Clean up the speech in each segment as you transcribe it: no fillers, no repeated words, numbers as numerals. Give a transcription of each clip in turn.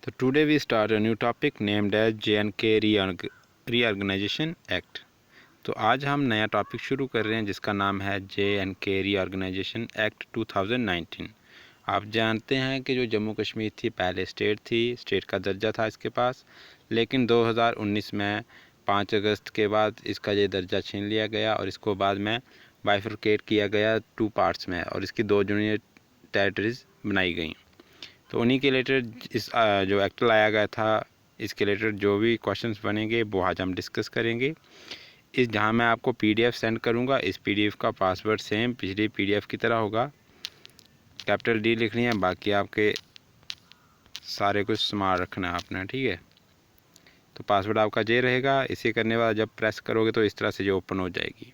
So today we start a new topic named as J&K Reorganization Act। तो आज हम नया टॉपिक शुरू कर रहे हैं जिसका नाम है J&K Reorganization Act 2019। आप जानते हैं कि जो जम्मू कश्मीर थी पहले स्टेट थी, स्टेट का दर्जा था इसके पास, लेकिन 2019 में 5 अगस्त के बाद इसका ये दर्जा छीन लिया गया और इसको बाद में बाइफरकेट किया गया 2 पार्ट्स में और इसकी 2 यूनियन टेरिटरीज बनाई गई। तो उन्हीं के रिलेटेड इस जो एक्ट लाया गया था इसके रिलेटेड जो भी क्वेश्चंस बनेंगे वो आज हम डिस्कस करेंगे। इस जहां मैं आपको पीडीएफ सेंड करूंगा, इस पीडीएफ का पासवर्ड सेम पिछली पीडीएफ की तरह होगा, कैपिटल डी लिखनी है, बाकी आपके सारे कुछ स्मार्ट रखना है आपने, ठीक है। तो पासवर्ड आपका जे रहेगा। इसे करने के बाद जब प्रेस करोगे तो इस तरह से जो ओपन हो जाएगी।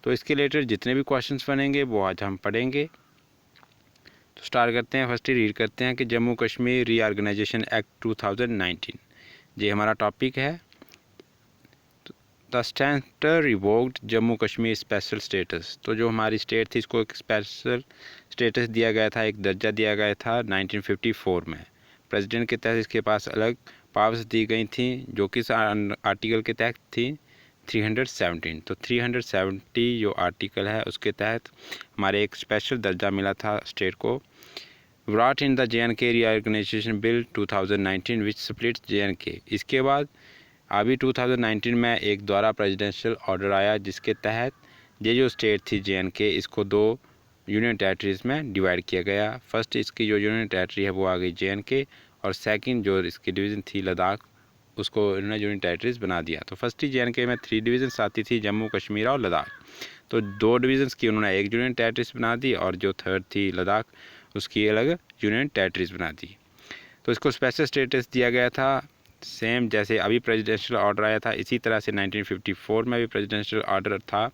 तो इसके रिलेटेड जितने भी क्वेश्चंस बनेंगे वो आज हम पढ़ेंगे। तो स्टार्ट करते हैं। फर्स्ट ही रीड करते हैं कि जम्मू कश्मीर रीऑर्गेनाइजेशन एक्ट 2019 ये हमारा टॉपिक है। The centre revoked Jammu Kashmir special status. तो जो हमारी स्टेट थी इसको एक स्पेशल स्टेटस दिया गया था, एक दर्जा दिया गया था 1954 में। प्रेसिडेंट के तहत इसके पास अलग पावर्स दी गई थी जो कि आर्टिकल के तहत थी 317। तो 370 जो आर्टिकल है उसके तहत हमारे एक स्पेशल दर्जा मिला था स्टेट को। Brought in the J&K Reorganization Bill 2019 which splits J&K। इसके बाद अभी 2019 में एक द्वारा प्रेसिडेंशियल ऑर्डर आया जिसके तहत ये जो स्टेट थी J&K इसको 2 यूनियन टेरिटरीज़ में डिवाइड किया गया। फर्स्ट इसकी जो यूनियन टेरिटरी है वो आ गई J&K और सेकंड जो इसकी डिवीज़न थी लद्दाख उसको इन्होंने यूनियन टेरिटरीज़ बना दिया। तो फर्स्ट ही J&K में 3 डिवीज़न्स आती थी, जम्मू कश्मीर और लद्दाख। तो 2 डिवीज़न्स की उन्होंने एक यूनियन टेरिटरीज़ बना दी और जो थर्ड थी लद्दाख उसकी अलग यूनियन टेरिटरीज़ बना दी। तो इसको स्पेशल स्टेटस दिया गया था, सेम जैसे अभी प्रेसिडेंशियल ऑर्डर आया था इसी तरह से 1954 में भी प्रेसिडेंशियल ऑर्डर था,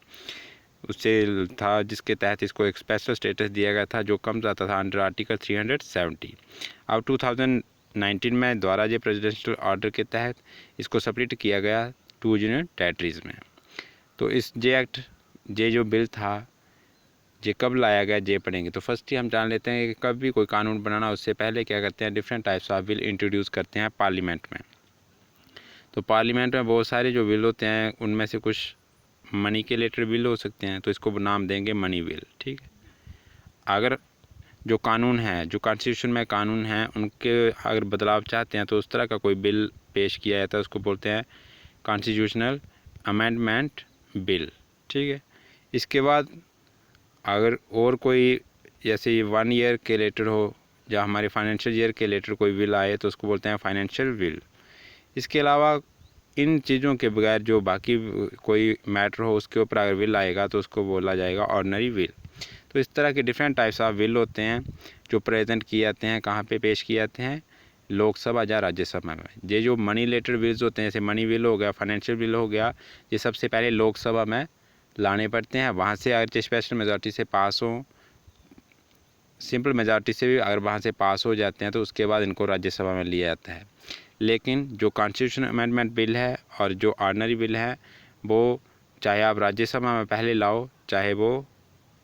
उससे था जिसके तहत इसको एक स्पेशल स्टेटस दिया गया था जो कम जाता था अंडर आर्टिकल 370। अब 2019 में द्वारा ये प्रेसिडेंशियल ऑर्डर के तहत इसको स्प्लिट किया गया 2 यूनियन टेरिटरीज़ में। तो इस जे एक्ट जे जो बिल था ये कब लाया गया ये पढ़ेंगे। तो फर्स्ट ही हम जान लेते हैं कि कब भी कोई कानून बनाना उससे पहले क्या करते हैं, different types of bill introduce करते हैं पार्लियामेंट में। तो पार्लियामेंट में बहुत सारे जो बिल होते हैं उनमें से कुछ मनी के रिलेटेड बिल हो सकते हैं, तो इसको नाम देंगे मनी बिल, ठीक है। अगर जो कानून है, जो कॉन्स्टिट्यूशन में कानून हैं उनके अगर बदलाव चाहते हैं तो उस तरह का कोई बिल पेश किया जाता है उसको बोलते हैं कॉन्स्टिट्यूशनल अमेंडमेंट बिल, ठीक है। इसके बाद अगर और कोई जैसे 1 ईयर के रिलेटेड हो या हमारे फाइनेंशियल ईयर के रिलेटेड कोई बिल आए तो उसको बोलते हैं फाइनेंशियल बिल। इसके अलावा इन चीज़ों के बगैर जो बाकी कोई मैटर हो उसके ऊपर अगर बिल आएगा तो उसको बोला जाएगा ऑर्डिनरी बिल। तो इस तरह के डिफरेंट टाइप्स ऑफ बिल होते हैं जो प्रेजेंट किए जाते हैं, कहाँ पे पेश किए जाते हैं, लोकसभा या राज्यसभा में। ये जो मनी रिलेटेड बिल्स होते हैं जैसे मनी बिल हो गया, फाइनेंशियल बिल हो गया, ये सबसे पहले लोकसभा में लाने पड़ते हैं। वहाँ से अगर स्पेशल मेजॉरिटी से पास हो, सिंपल मेजॉरिटी से भी अगर वहाँ से पास हो जाते हैं तो उसके बाद इनको राज्यसभा में लिया जाता है। लेकिन जो कॉन्स्टिट्यूशन अमेंडमेंट बिल है और जो ऑर्डिनरी बिल है वो चाहे आप राज्यसभा में पहले लाओ चाहे वो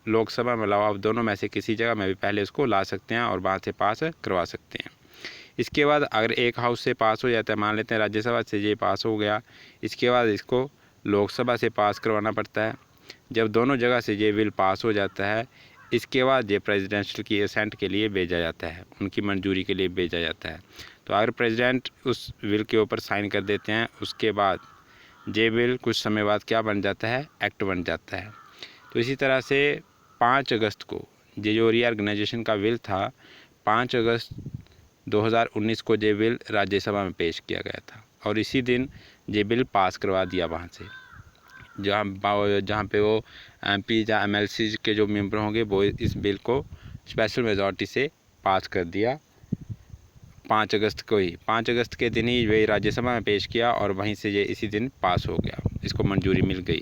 लोकसभा में लाओ, आप दोनों में से किसी जगह में भी पहले उसको ला सकते हैं और वहाँ से पास करवा सकते हैं। इसके बाद अगर एक हाउस से पास हो जाता है, मान लेते हैं राज्यसभा से ये पास हो गया, इसके बाद इसको लोकसभा से पास करवाना पड़ता है। जब दोनों जगह से ये बिल पास हो जाता है इसके बाद ये प्रेसिडेंशियल की असेंट के लिए भेजा जाता है, उनकी मंजूरी के लिए भेजा जाता है। तो अगर प्रेसिडेंट उस बिल के ऊपर साइन कर देते हैं उसके बाद ये बिल कुछ समय बाद क्या बन जाता है, एक्ट बन जाता है। तो इसी तरह से 5 अगस्त को ये जो रीऑर्गेनाइजेशन का बिल था 5 अगस्त 2019 को ये बिल राज्यसभा में पेश किया गया था और इसी दिन ये बिल पास करवा दिया वहाँ से, जहाँ पे वो MP या MLC के जो मेंबर होंगे वो इस बिल को स्पेशल मेजॉरिटी से पास कर दिया 5 अगस्त को ही। 5 अगस्त के दिन ही वे राज्यसभा में पेश किया और वहीं से ये इसी दिन पास हो गया, इसको मंजूरी मिल गई।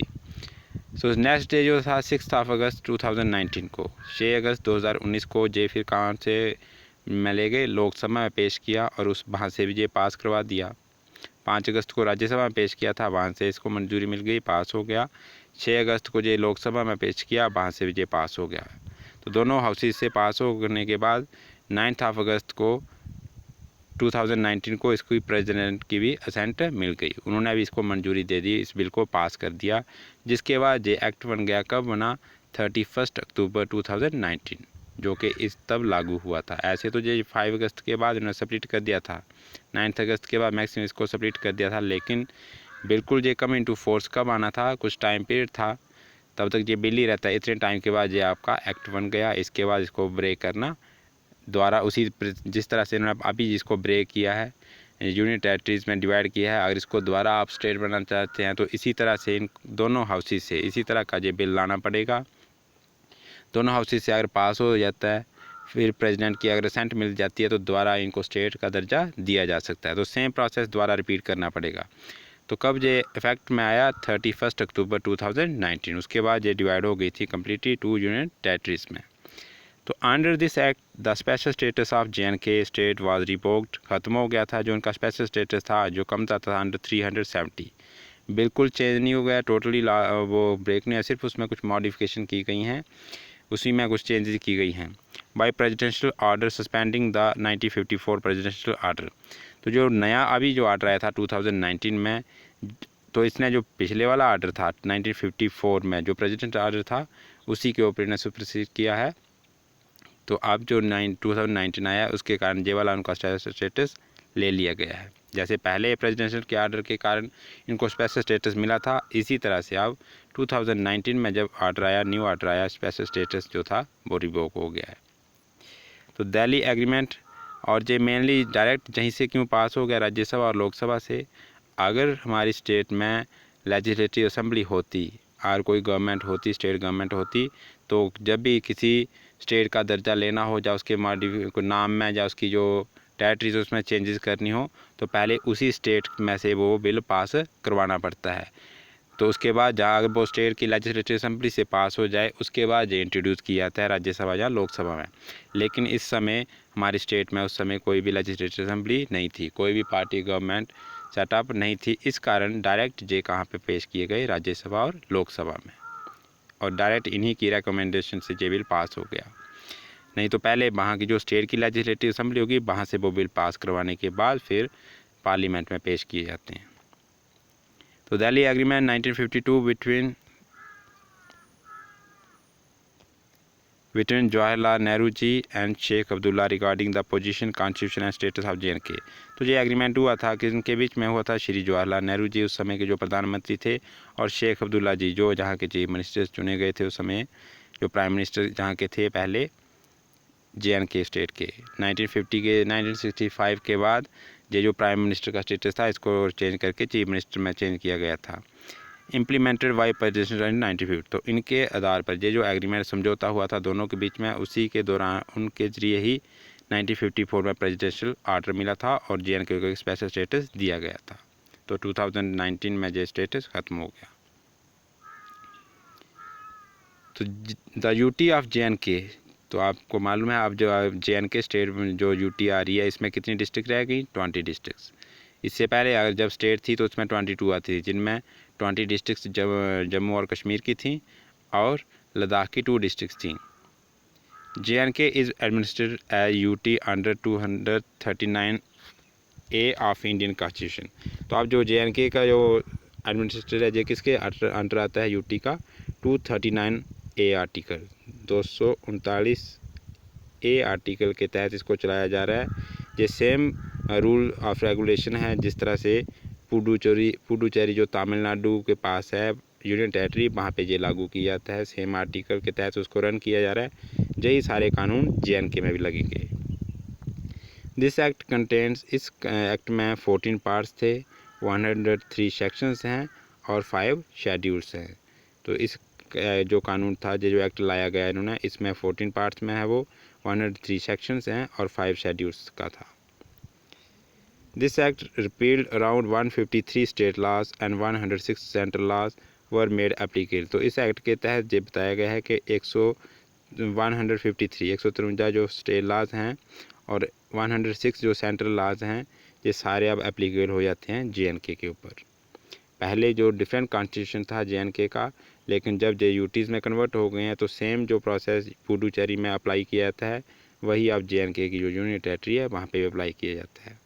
सो नेक्स्ट डे जो था 6 अगस्त 2019 को, 6 अगस्त 2019 को ये फिर कहाँ से ले गए, लोकसभा में पेश किया और उस वहाँ से भी ये पास करवा दिया। 5 अगस्त को राज्यसभा में पेश किया था, वहाँ से इसको मंजूरी मिल गई, पास हो गया। 6 अगस्त को ये लोकसभा में पेश किया, वहाँ से भी ये पास हो गया। तो दोनों हाउसेज से पास होने के बाद 9 अगस्त को 2019 को इसकी प्रेसिडेंट की भी असेंट मिल गई, उन्होंने भी इसको मंजूरी दे दी, इस बिल को पास कर दिया, जिसके बाद ये एक्ट बन गया। कब बना? 31 अक्टूबर 2019, जो कि इस तब लागू हुआ था। ऐसे तो ये 5 अगस्त के बाद उन्होंने सब्मिट कर दिया था, 9 अगस्त के बाद मैक्सिमम इसको सब्मिट कर दिया था, लेकिन बिल्कुल ये कम इनटू फोर्स कब आना था? कुछ टाइम पीरियड था, तब तक ये बिल ही रहता है। इतने टाइम के बाद ये आपका एक्ट बन गया। इसके बाद इसको ब्रेक करना द्वारा उसी जिस तरह से उन्होंने अभी जिसको ब्रेक किया है, यूनियन टेरिटरीज़ में डिवाइड किया है, अगर इसको दोबारा आप स्टेट बनाना चाहते हैं तो इसी तरह से इन दोनों हाउसेज से इसी तरह का ये बिल लाना पड़ेगा। दोनों हाउसेज से अगर पास हो जाता है, फिर प्रेसिडेंट की अगर असेंट मिल जाती है तो दोबारा इनको स्टेट का दर्जा दिया जा सकता है। तो सेम प्रोसेस दोबारा रिपीट करना पड़ेगा। तो कब ये इफेक्ट में आया? 31 अक्टूबर 2019। उसके बाद ये डिवाइड हो गई थी कम्प्लीटली 2 यूनियन टेरिटरीज़ में। तो under this act the special status of JNK state was revoked, ख़त्म हो गया था जो उनका स्पेशल स्टेटस था, जो कम था अंडर 370। बिल्कुल चेंज नहीं हो गया, टोटली वो ब्रेक नहीं है, सिर्फ उसमें कुछ मॉडिफिकेशन की गई हैं, उसी में कुछ चेंजेस की गई हैं। By presidential order suspending the 1954 presidential order. तो जो नया अभी जो ऑर्डर आया था 2019 में, तो इसने जो पिछले वाला ऑर्डर था 1954 में जो प्रेसिडेंट ऑर्डर था, उसी के ऊपर इन्हें सुपरसीड किया है। तो अब जो 2019 आया उसके कारण ये वाला उनका स्टेटस ले लिया गया है। जैसे पहले प्रेसिडेंशियल के ऑर्डर के कारण इनको स्पेशल स्टेटस मिला था, इसी तरह से अब 2019 में जब ऑर्डर आया, न्यू ऑर्डर आया, स्पेशल स्टेटस जो था वो रिवोक हो गया है। तो दिल्ली एग्रीमेंट, और ये मेनली डायरेक्ट यहीं से क्यों पास हो गया, राज्यसभा और लोकसभा से। अगर हमारी स्टेट में लेजिस्लेटिव असेंबली होती और कोई गवर्नमेंट होती, स्टेट गवर्नमेंट होती, तो जब भी किसी स्टेट का दर्जा लेना हो, या उसके नाम में या उसकी जो टेरिटरीज उसमें चेंजेस करनी हो, तो पहले उसी स्टेट में से वो बिल पास करवाना पड़ता है। तो उसके बाद जहाँ अगर वो स्टेट की लेजिस्लेटिव असेंबली से पास हो जाए, उसके बाद ये इंट्रोड्यूस किया जाता है राज्यसभा या लोकसभा में। लेकिन इस समय हमारी स्टेट में उस समय कोई भी लेजिस्लेटिव असेंबली नहीं थी, कोई भी पार्टी गवर्नमेंट सेटअप नहीं थी, इस कारण डायरेक्ट जे कहाँ पे पेश किए गए? राज्यसभा और लोकसभा में, और डायरेक्ट इन्हीं की रिकमेंडेशन से ये बिल पास हो गया। नहीं तो पहले वहाँ की जो स्टेट की लेजिस्लेटिव असेंबली होगी, वहाँ से वो बिल पास करवाने के बाद फिर पार्लियामेंट में पेश किए जाते हैं। तो Delhi agreement 1952 between Jawaharlal Nehru ji and Sheikh Abdullah regarding the position, constitution and status of JNK। तो ये एग्रीमेंट हुआ था, किसके बीच में हुआ था? श्री जवाहरलाल नेहरू जी उस समय के जो प्रधानमंत्री थे, और शेख अब्दुल्ला जी जो जहाँ के चीफ मिनिस्टर चुने गए थे उस समय, जो प्राइम मिनिस्टर जहाँ के थे पहले JNK स्टेट के। 1965 के बाद ये जो प्राइम मिनिस्टर का स्टेटस था, इसको चेंज करके चीफ मिनिस्टर में चेंज किया गया था। Implemented by president 1950। तो इनके आधार पर ये जो एग्रीमेंट समझौता हुआ था दोनों के बीच में, उसी के दौरान उनके जरिए ही 1954 में प्रेसिडेंशियल ऑर्डर मिला था और JNK को एक स्पेशल स्टेटस दिया गया था। तो 2019 में ये स्टेटस ख़त्म हो गया। तो द यूटी ऑफ JNK, तो आपको मालूम है अब जो JNK स्टेट में जो यूटी आ रही है, इसमें कितनी डिस्ट्रिक्ट रहेगी? 20 डिस्ट्रिक्ट। इससे पहले अगर जब स्टेट थी तो उसमें 22 आती थी, जिनमें 20 डिस्ट्रिक्ट जम्मू और कश्मीर की थी और लद्दाख की 2 डिस्ट्रिक्ट थी। JNK is administered as UT under 239A of Indian constitution. तो अब जो JNK का जो एडमिनिस्ट्रेटर है, ये किसके अंडर आता है? UT का 239A आर्टिकल, 239A आर्टिकल के तहत इसको चलाया जा रहा है। ये सेम रूल ऑफ रेगुलेशन है जिस तरह से पुडुचेरी जो तमिलनाडु के पास है यूनियन टेरिटरी, वहाँ पे ये लागू किया जाता है। सेम आर्टिकल के तहत उसको रन किया जा रहा है। यही सारे कानून JNK में भी लगेंगे। दिस एक्ट कंटेंट्स, इस एक्ट में 14 पार्ट्स थे, 103 सेक्शंस हैं और 5 शेड्यूल्स हैं। तो इस जो कानून था, जो एक्ट लाया गया इन्होंने, इसमें 14 पार्ट्स में है, वो 103 सेक्शंस हैं और 5 शेड्यूल्स का था। This act repealed around 153 state laws and 106 central laws were made applicable। तो इस एक्ट के तहत ये बताया गया है कि 153 जो स्टेट लाज हैं और 106 जो सेंट्रल लाज हैं, ये सारे अब एप्लीकेबल हो जाते हैं JNK के ऊपर। पहले जो डिफरेंट कॉन्स्टिट्यूशन था JNK का, लेकिन जब ये यूटीज़ में कन्वर्ट हो गए हैं तो सेम जो प्रोसेस पुडुचेरी में अप्लाई किया जाता है, वही अब JNK की जो यूनियन टेरिटरी है वहाँ पे अप्लाई किया जाता है।